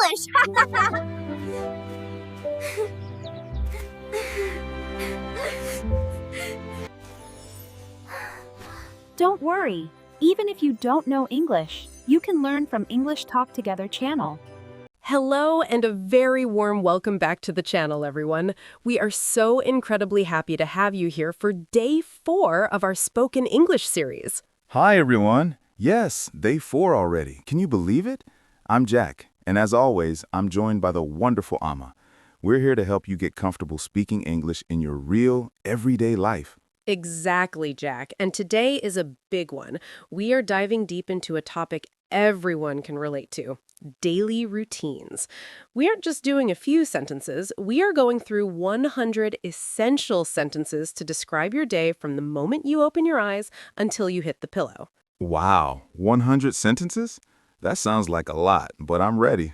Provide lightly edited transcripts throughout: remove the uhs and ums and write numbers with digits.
English! Don't worry. Even if you don't know English, you can learn from English Talk Together channel. Hello and a very warm welcome back to the channel, everyone. We are so incredibly happy to have you here for day 4 of our Spoken English series. Hi, everyone. Yes, day 4 already. Can you believe it? I'm Jack, and as always, I'm joined by the wonderful Amma. We're here to help you get comfortable speaking English in your real, everyday life. Exactly, Jack. And today is a big one. We are diving deep into a topic everyone can relate to: daily routines. We aren't just doing a few sentences. We are going through 100 essential sentences to describe your day from the moment you open your eyes until you hit the pillow. Wow, 100 sentences? That sounds like a lot, but I'm ready.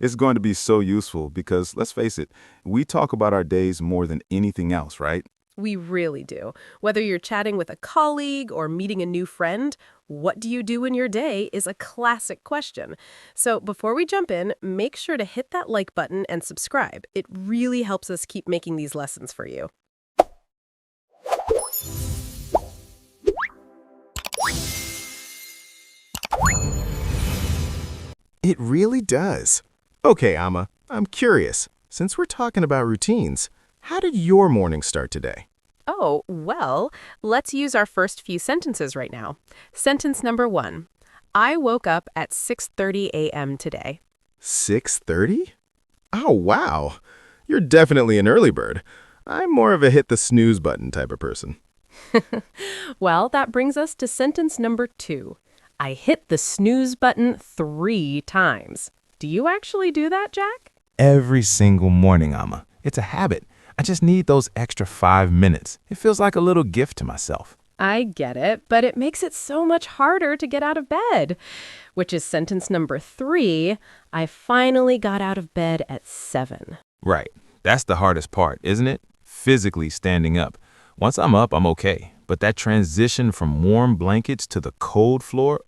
It's going to be so useful because, let's face it, we talk about our days more than anything else, right? We really do. Whether you're chatting with a colleague or meeting a new friend, what do you do in your day is a classic question. So before we jump in, make sure to hit that like button and subscribe. It really helps us keep making these lessons for you. It really does. Okay, Amma, I'm curious. Since we're talking about routines, how did your morning start today? Oh, well, let's use our first few sentences right now. Sentence number 1. I woke up at 6:30 a.m. today. 6:30? Oh, wow. You're definitely an early bird. I'm more of a hit the snooze button type of person. Well, that brings us to sentence number 2. I hit the snooze button 3 times. Do you actually do that, Jack? Every single morning, Amma. It's a habit. I just need those extra 5 minutes. It feels like a little gift to myself. I get it, but it makes it so much harder to get out of bed. Which is sentence number 3. I finally got out of bed at 7. Right. That's the hardest part, isn't it? Physically standing up. Once I'm up, I'm okay. But that transition from warm blankets to the cold floor,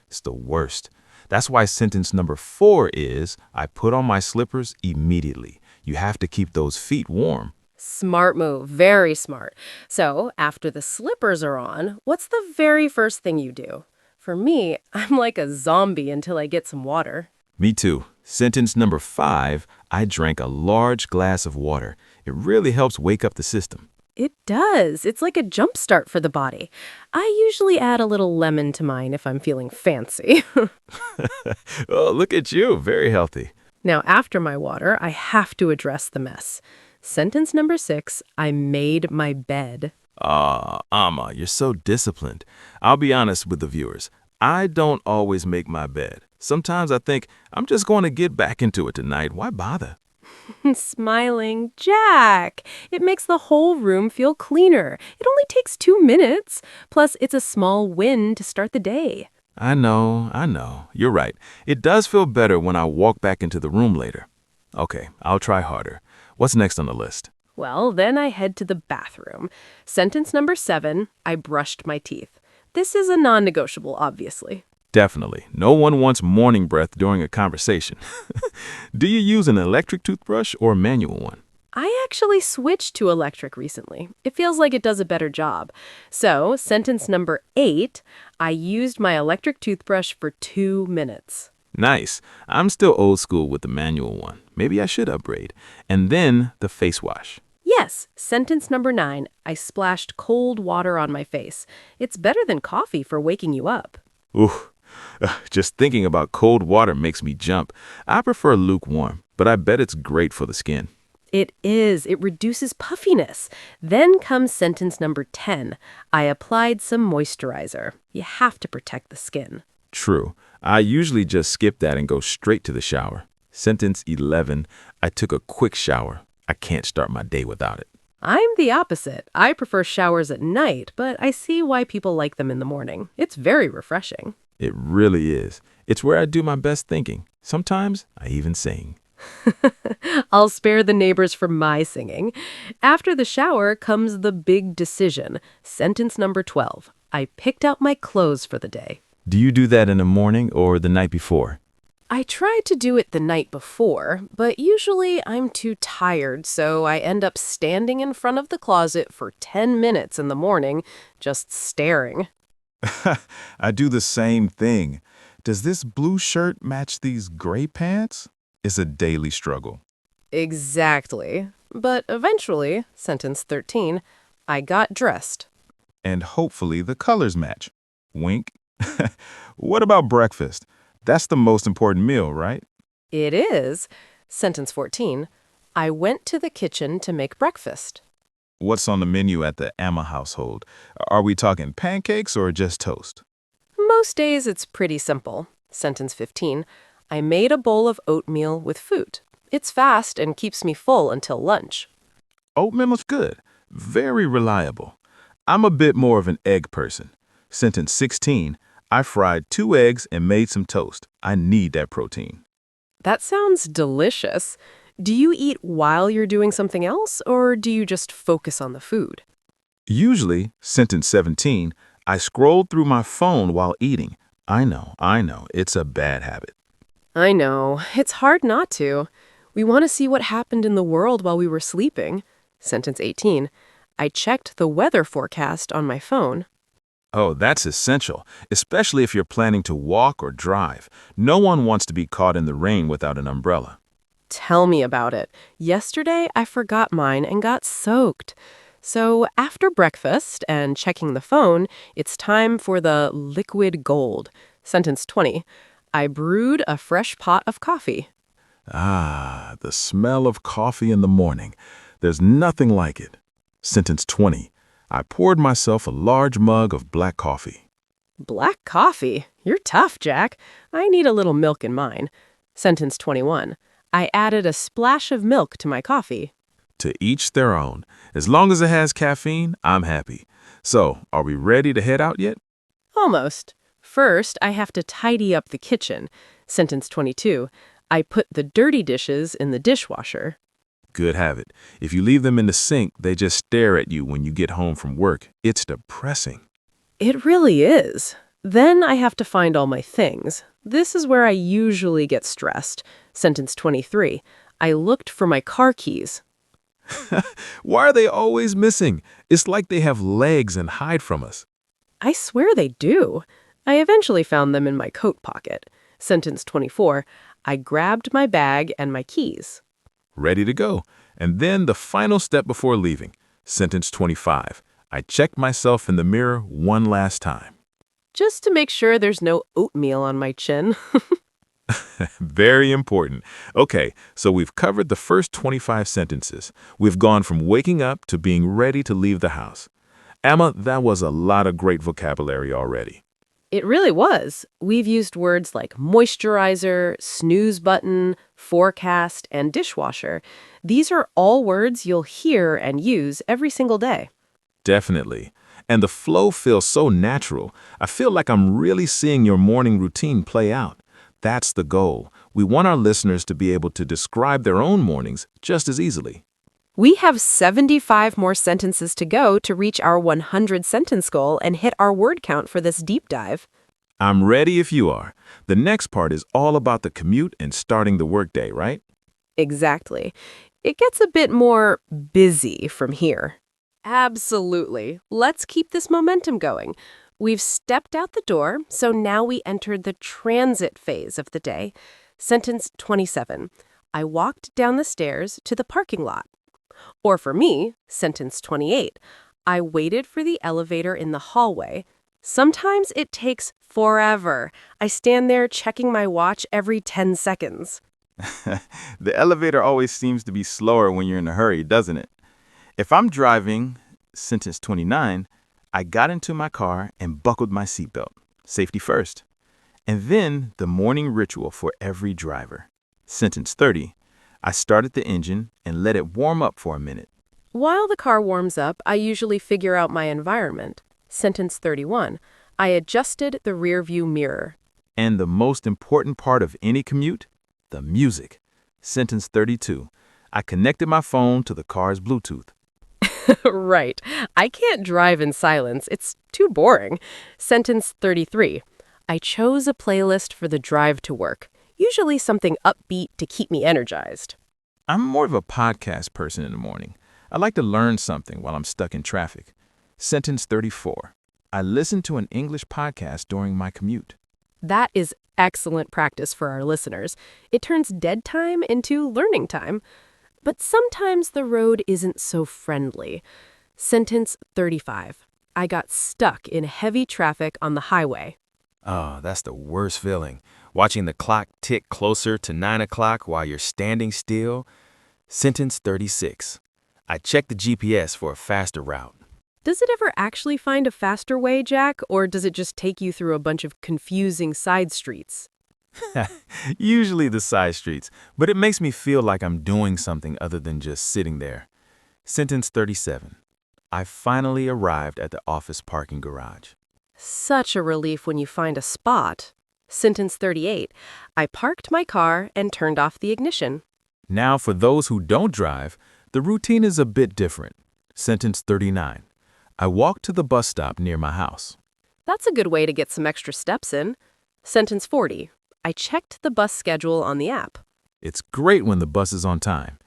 it's the worst. That's why sentence number 4 is, I put on my slippers immediately. You have to keep those feet warm. Smart move. Very smart. So, after the slippers are on, what's the very first thing you do? For me, I'm like a zombie until I get some water. Me too. Sentence number 5, I drank a large glass of water. It really helps wake up the system. It does. It's like a jump start for the body. I usually add a little lemon to mine if I'm feeling fancy. Oh, look at you. Very healthy. Now, after my water, I have to address the mess. Sentence number 6, I made my bed. Amma, you're so disciplined. I'll be honest with the viewers. I don't always make my bed. Sometimes I think I'm just going to get back into it tonight. Why bother? Smiling. Jack! It makes the whole room feel cleaner. It only takes 2 minutes. Plus, it's a small win to start the day. I know. You're right. It does feel better when I walk back into the room later. Okay, I'll try harder. What's next on the list? Well, then I head to the bathroom. Sentence number 7, I brushed my teeth. This is a non-negotiable, obviously. Definitely. No one wants morning breath during a conversation. Do you use an electric toothbrush or a manual one? I actually switched to electric recently. It feels like it does a better job. So, sentence number 8, I used my electric toothbrush for 2 minutes. Nice. I'm still old school with the manual one. Maybe I should upgrade. And then the face wash. Yes, sentence number 9, I splashed cold water on my face. It's better than coffee for waking you up. Ooh, just thinking about cold water makes me jump. I prefer lukewarm, but I bet it's great for the skin. It is. It reduces puffiness. Then comes sentence number 10. I applied some moisturizer. You have to protect the skin. True. I usually just skip that and go straight to the shower. Sentence 11. I took a quick shower. I can't start my day without it. I'm the opposite. I prefer showers at night, but I see why people like them in the morning. It's very refreshing. It really is. It's where I do my best thinking. Sometimes I even sing. I'll spare the neighbors from my singing. After the shower comes the big decision. Sentence number 12. I picked out my clothes for the day. Do you do that in the morning or the night before? I try to do it the night before, but usually I'm too tired, so I end up standing in front of the closet for 10 minutes in the morning, just staring. I do the same thing. Does this blue shirt match these gray pants? It's a daily struggle. Exactly. But eventually, sentence 13, I got dressed. And hopefully the colors match. Wink. What about breakfast? That's the most important meal, right? It is. Sentence 14, I went to the kitchen to make breakfast. What's on the menu at the Amma household? Are we talking pancakes or just toast? Most days it's pretty simple. Sentence 15, I made a bowl of oatmeal with fruit. It's fast and keeps me full until lunch. Oatmeal is good. Very reliable. I'm a bit more of an egg person. Sentence 16, I fried 2 eggs and made some toast. I need that protein. That sounds delicious. Do you eat while you're doing something else, or do you just focus on the food? Usually, sentence 17, I scrolled through my phone while eating. I know, it's a bad habit. I know. It's hard not to. We want to see what happened in the world while we were sleeping. Sentence 18, I checked the weather forecast on my phone. Oh, that's essential, especially if you're planning to walk or drive. No one wants to be caught in the rain without an umbrella. Tell me about it. Yesterday, I forgot mine and got soaked. So after breakfast and checking the phone, it's time for the liquid gold. Sentence 20, I brewed a fresh pot of coffee. Ah, the smell of coffee in the morning. There's nothing like it. Sentence 20, I poured myself a large mug of black coffee. Black coffee? You're tough, Jack. I need a little milk in mine. Sentence 21, I added a splash of milk to my coffee. To each their own. As long as it has caffeine, I'm happy. So, are we ready to head out yet? Almost. First, I have to tidy up the kitchen. Sentence 22, I put the dirty dishes in the dishwasher. Good habit. If you leave them in the sink, they just stare at you when you get home from work. It's depressing. It really is. Then I have to find all my things. This is where I usually get stressed. Sentence 23, I looked for my car keys. Why are they always missing? It's like they have legs and hide from us. I swear they do. I eventually found them in my coat pocket. Sentence 24, I grabbed my bag and my keys. Ready to go. And then the final step before leaving. Sentence 25. I checked myself in the mirror one last time. Just to make sure there's no oatmeal on my chin. Very important. Okay, so we've covered the first 25 sentences. We've gone from waking up to being ready to leave the house. Amma, that was a lot of great vocabulary already. It really was. We've used words like moisturizer, snooze button, forecast, and dishwasher. These are all words you'll hear and use every single day. Definitely. And the flow feels so natural. I feel like I'm really seeing your morning routine play out. That's the goal. We want our listeners to be able to describe their own mornings just as easily. We have 75 more sentences to go to reach our 100-sentence goal and hit our word count for this deep dive. I'm ready if you are. The next part is all about the commute and starting the workday, right? Exactly. It gets a bit more busy from here. Absolutely. Let's keep this momentum going. We've stepped out the door, so now we entered the transit phase of the day. Sentence 27. I walked down the stairs to the parking lot. Or for me, sentence 28. I waited for the elevator in the hallway. Sometimes it takes forever. I stand there checking my watch every 10 seconds. The elevator always seems to be slower when you're in a hurry, doesn't it? If I'm driving, sentence 29, I got into my car and buckled my seatbelt. Safety first. And then the morning ritual for every driver. Sentence 30, I started the engine and let it warm up for a minute. While the car warms up, I usually figure out my environment. Sentence 31, I adjusted the rearview mirror. And the most important part of any commute, the music. Sentence 32, I connected my phone to the car's Bluetooth. Right. I can't drive in silence. It's too boring. Sentence 33. I chose a playlist for the drive to work. usually something upbeat to keep me energized. I'm more of a podcast person in the morning. I like to learn something while I'm stuck in traffic. Sentence 34. I listen to an English podcast during my commute. That is excellent practice for our listeners. It turns dead time into learning time. But sometimes the road isn't so friendly. Sentence 35. I got stuck in heavy traffic on the highway. Oh, that's the worst feeling. Watching the clock tick closer to 9 o'clock while you're standing still. Sentence 36. I checked the GPS for a faster route. Does it ever actually find a faster way, Jack, or does it just take you through a bunch of confusing side streets? Usually the side streets, but it makes me feel like I'm doing something other than just sitting there. Sentence 37. I finally arrived at the office parking garage. Such a relief when you find a spot. Sentence 38. I parked my car and turned off the ignition. Now, for those who don't drive, the routine is a bit different. Sentence 39. I walked to the bus stop near my house. That's a good way to get some extra steps in. Sentence 40. I checked the bus schedule on the app. It's great when the bus is on time.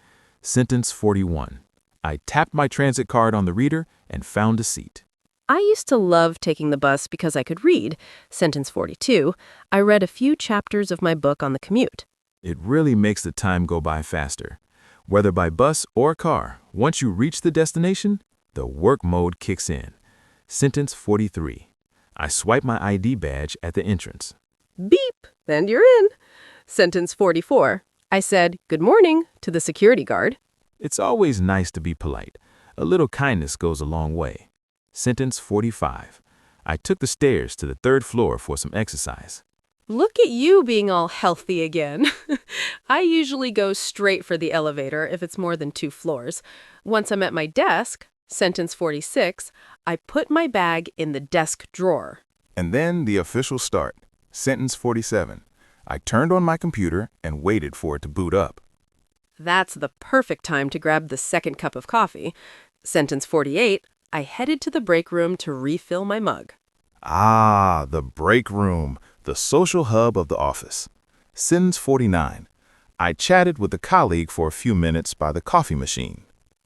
Sentence 41. I tapped my transit card on the reader and found a seat. I used to love taking the bus because I could read. Sentence 42. I read a few chapters of my book on the commute. It really makes the time go by faster. Whether by bus or car, once you reach the destination, the work mode kicks in. Sentence 43. I swipe my ID badge at the entrance. Beep, and you're in. Sentence 44. I said, good morning, to the security guard. It's always nice to be polite. A little kindness goes a long way. Sentence 45. I took the stairs to the 3rd floor for some exercise. Look at you being all healthy again. I usually go straight for the elevator if it's more than 2 floors. Once I'm at my desk, sentence 46, I put my bag in the desk drawer. And then the official start. Sentence 47. I turned on my computer and waited for it to boot up. That's the perfect time to grab the second cup of coffee. Sentence 48, I headed to the break room to refill my mug. Ah, the break room, the social hub of the office. Sentence 49. I chatted with a colleague for a few minutes by the coffee machine.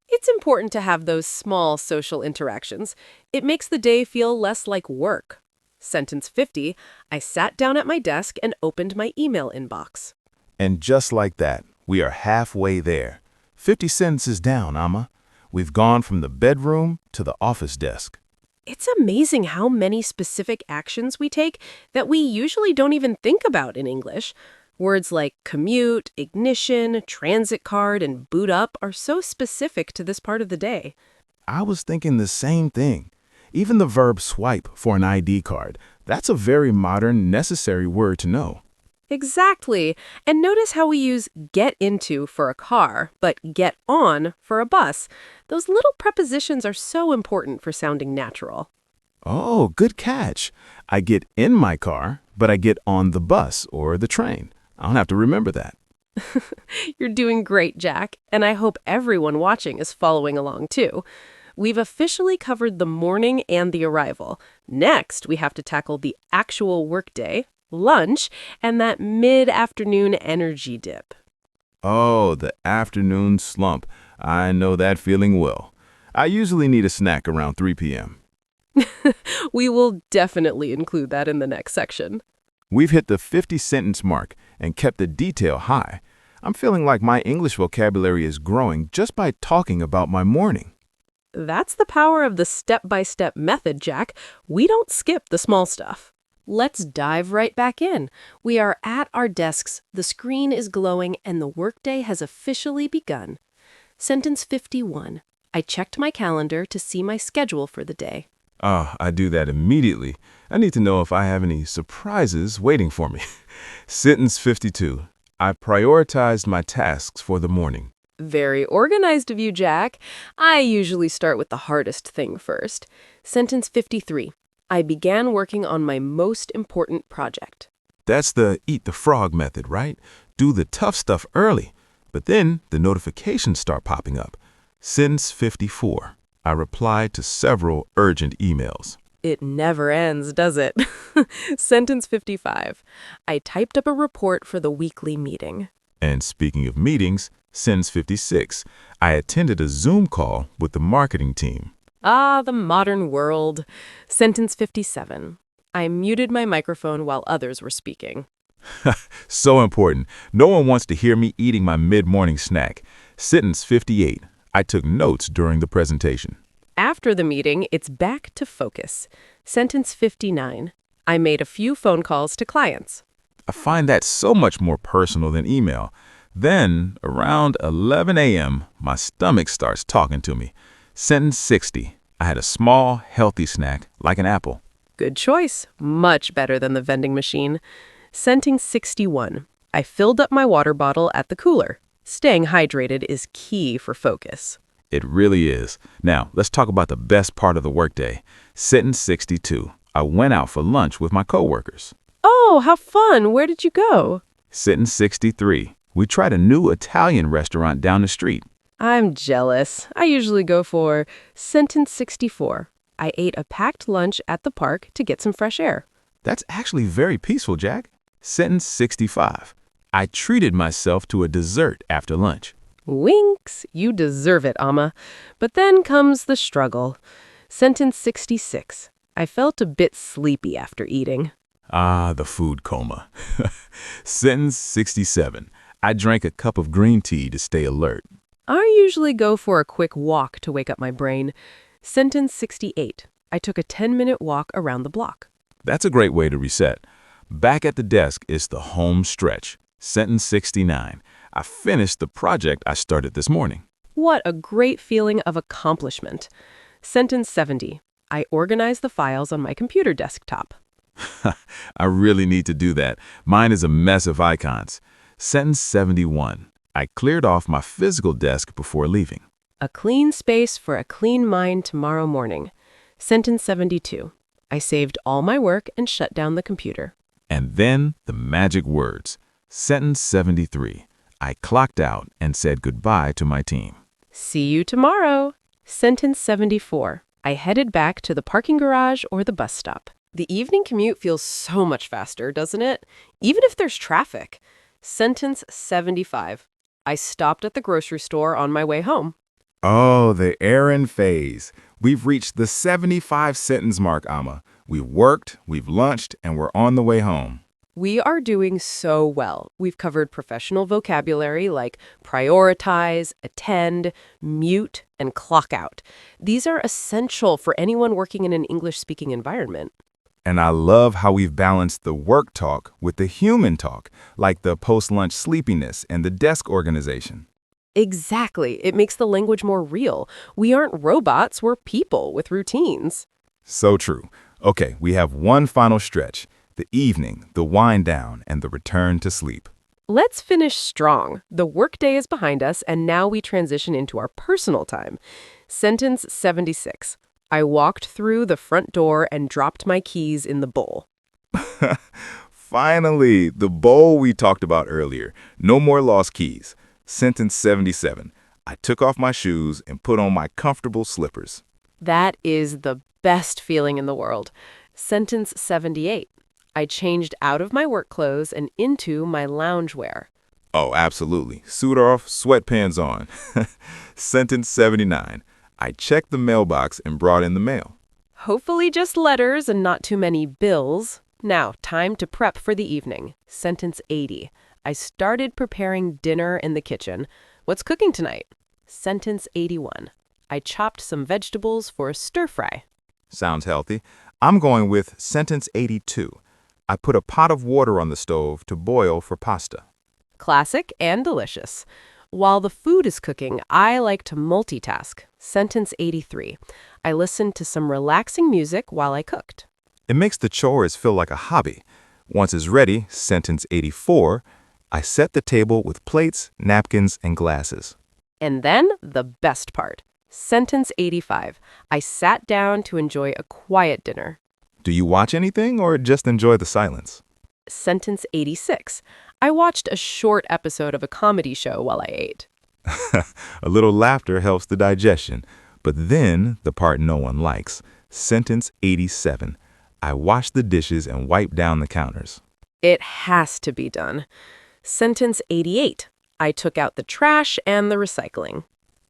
It's important to have those small social interactions. It makes the day feel less like work. Sentence 50, I sat down at my desk and opened my email inbox. And just like that, we are halfway there. 50 sentences down, Amma. We've gone from the bedroom to the office desk. It's amazing how many specific actions we take that we usually don't even think about in English. Words like commute, ignition, transit card, and boot up are so specific to this part of the day. I was thinking the same thing. Even the verb swipe for an ID card, that's a very modern, necessary word to know. Exactly. And notice how we use get into for a car, but get on for a bus. Those little prepositions are so important for sounding natural. Oh, good catch. I get in my car, but I get on the bus or the train. I'll have to remember that. You're doing great, Jack, and I hope everyone watching is following along too. We've officially covered the morning and the arrival. Next, we have to tackle the actual workday, lunch, and that mid-afternoon energy dip. Oh, the afternoon slump. I know that feeling well. I usually need a snack around 3 p.m. We will definitely include that in the next section. We've hit the 50-sentence mark and kept the detail high. I'm feeling like my English vocabulary is growing just by talking about my morning. That's the power of the step-by-step method, Jack. We don't skip the small stuff. Let's dive right back in. We are at our desks, the screen is glowing, and the workday has officially begun. Sentence 51. I checked my calendar to see my schedule for the day. I do that immediately. I need to know if I have any surprises waiting for me. Sentence 52. I prioritized my tasks for the morning. Very organized of you, Jack. I usually start with the hardest thing first. Sentence 53. I began working on my most important project. That's the eat the frog method, right? Do the tough stuff early, but then the notifications start popping up. Sentence 54. I replied to several urgent emails. It never ends, does it? Sentence 55. I typed up a report for the weekly meeting. And speaking of meetings, sentence 56. I attended a Zoom call with the marketing team. Ah, the modern world. Sentence 57. I muted my microphone while others were speaking. So important. No one wants to hear me eating my mid-morning snack. Sentence 58. I took notes during the presentation. After the meeting, it's back to focus. Sentence 59. I made a few phone calls to clients. I find that so much more personal than email. Then, around 11 a.m., my stomach starts talking to me. Sentence 60. I had a small, healthy snack, like an apple. Good choice. Much better than the vending machine. Sentence 61. I filled up my water bottle at the cooler. Staying hydrated is key for focus. It really is. Now, let's talk about the best part of the workday. Sentence 62. I went out for lunch with my coworkers. Oh, how fun. Where did you go? Sentence 63. We tried a new Italian restaurant down the street. I'm jealous. I usually go for sentence 64. I ate a packed lunch at the park to get some fresh air. That's actually very peaceful, Jack. Sentence 65. I treated myself to a dessert after lunch. Winks. You deserve it, Amma. But then comes the struggle. Sentence 66. I felt a bit sleepy after eating. Ah, the food coma. Sentence 67. I drank a cup of green tea to stay alert. I usually go for a quick walk to wake up my brain. Sentence 68. I took a 10-minute walk around the block. That's a great way to reset. Back at the desk is the home stretch. Sentence 69. I finished the project I started this morning. What a great feeling of accomplishment. Sentence 70. I organized the files on my computer desktop. I really need to do that. Mine is a mess of icons. Sentence 71. I cleared off my physical desk before leaving. A clean space for a clean mind tomorrow morning. Sentence 72. I saved all my work and shut down the computer. And then the magic words. Sentence 73. I clocked out and said goodbye to my team. See you tomorrow. Sentence 74. I headed back to the parking garage or the bus stop. The evening commute feels so much faster, doesn't it? Even if there's traffic. Sentence 75. I stopped at the grocery store on my way home. Oh, the errand phase. We've reached the 75-sentence mark, Amma. We've worked, we've lunched, and we're on the way home. We are doing so well. We've covered professional vocabulary like prioritize, attend, mute, and clock out. These are essential for anyone working in an English-speaking environment. And I love how we've balanced the work talk with the human talk, like the post-lunch sleepiness and the desk organization. Exactly. It makes the language more real. We aren't robots, we're people with routines. So true. Okay, we have one final stretch. The evening, the wind down, and the return to sleep. Let's finish strong. The workday is behind us, and now we transition into our personal time. Sentence 76. I walked through the front door and dropped my keys in the bowl. Finally, the bowl we talked about earlier. No more lost keys. Sentence 77. I took off my shoes and put on my comfortable slippers. That is the best feeling in the world. Sentence 78. I changed out of my work clothes and into my loungewear. Oh, absolutely. Suit off, sweatpants on. Sentence 79. I checked the mailbox and brought in the mail. Hopefully just letters and not too many bills. Now, time to prep for the evening. Sentence 80. I started preparing dinner in the kitchen. What's cooking tonight? Sentence 81. I chopped some vegetables for a stir fry. Sounds healthy. I'm going with sentence 82. I put a pot of water on the stove to boil for pasta. Classic and delicious. While the food is cooking, I like to multitask. Sentence 83. I listened to some relaxing music while I cooked. It makes the chores feel like a hobby. Once it's ready, sentence 84, I set the table with plates, napkins, and glasses. And then the best part. Sentence 85. I sat down to enjoy a quiet dinner. Do you watch anything or just enjoy the silence? Sentence 86. I watched a short episode of a comedy show while I ate. A little laughter helps the digestion, but then the part no one likes. Sentence 87. I washed the dishes and wiped down the counters. It has to be done. Sentence 88. I took out the trash and the recycling.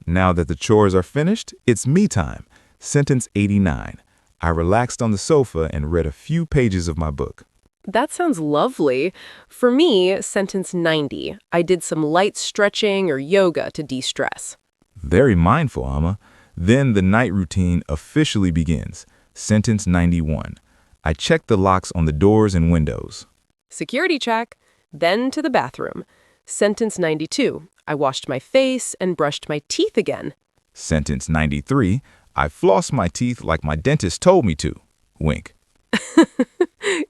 Now that the chores are finished, it's me time. Sentence 89. I relaxed on the sofa and read a few pages of my book. That sounds lovely. For me, sentence 90. I did some light stretching or yoga to de-stress. Very mindful, Amma. Then the night routine officially begins. Sentence 91. I checked the locks on the doors and windows. Security check. Then to the bathroom. Sentence 92. I washed my face and brushed my teeth again. Sentence 93. I flossed my teeth like my dentist told me to. Wink.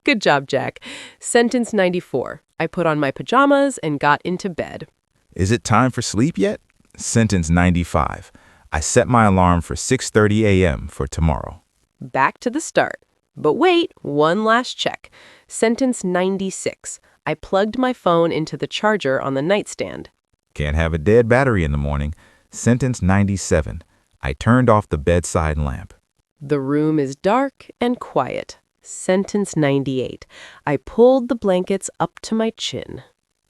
Good job, Jack. Sentence 94. I put on my pajamas and got into bed. Is it time for sleep yet? Sentence 95. I set my alarm for 6:30 a.m. for tomorrow. Back to the start. But wait, one last check. Sentence 96. I plugged my phone into the charger on the nightstand. Can't have a dead battery in the morning. Sentence 97. I turned off the bedside lamp. The room is dark and quiet. Sentence 98. I pulled the blankets up to my chin.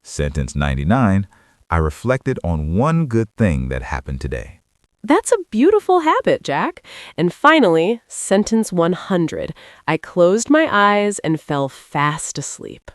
Sentence 99. I reflected on one good thing that happened today. That's a beautiful habit, Jack. And finally, sentence 100. I closed my eyes and fell fast asleep.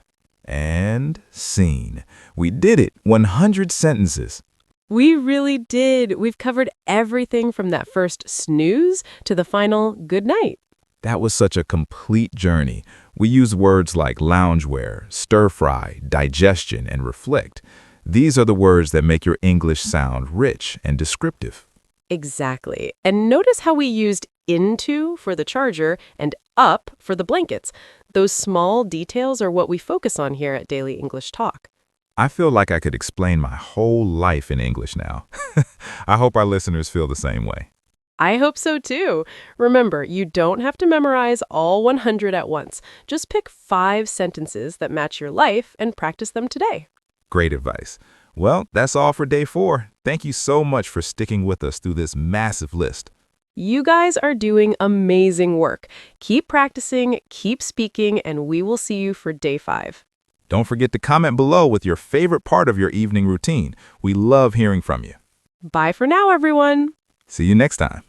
And scene. We did it. 100 sentences. We really did. We've covered everything from that first snooze to the final good night. That was such a complete journey. We used words like loungewear, stir-fry, digestion, and reflect. These are the words that make your English sound rich and descriptive. Exactly. And notice how we used into for the charger and up for the blankets. Those small details are what we focus on here at Daily English Talk. I feel like I could explain my whole life in English now. I hope our listeners feel the same way. I hope so too. Remember, you don't have to memorize all 100 at once. Just pick 5 sentences that match your life and practice them today. Great advice. Well, that's all for day 4. Thank you so much for sticking with us through this massive list. You guys are doing amazing work. Keep practicing, keep speaking, and we will see you for day 5. Don't forget to comment below with your favorite part of your evening routine. We love hearing from you. Bye for now, everyone. See you next time.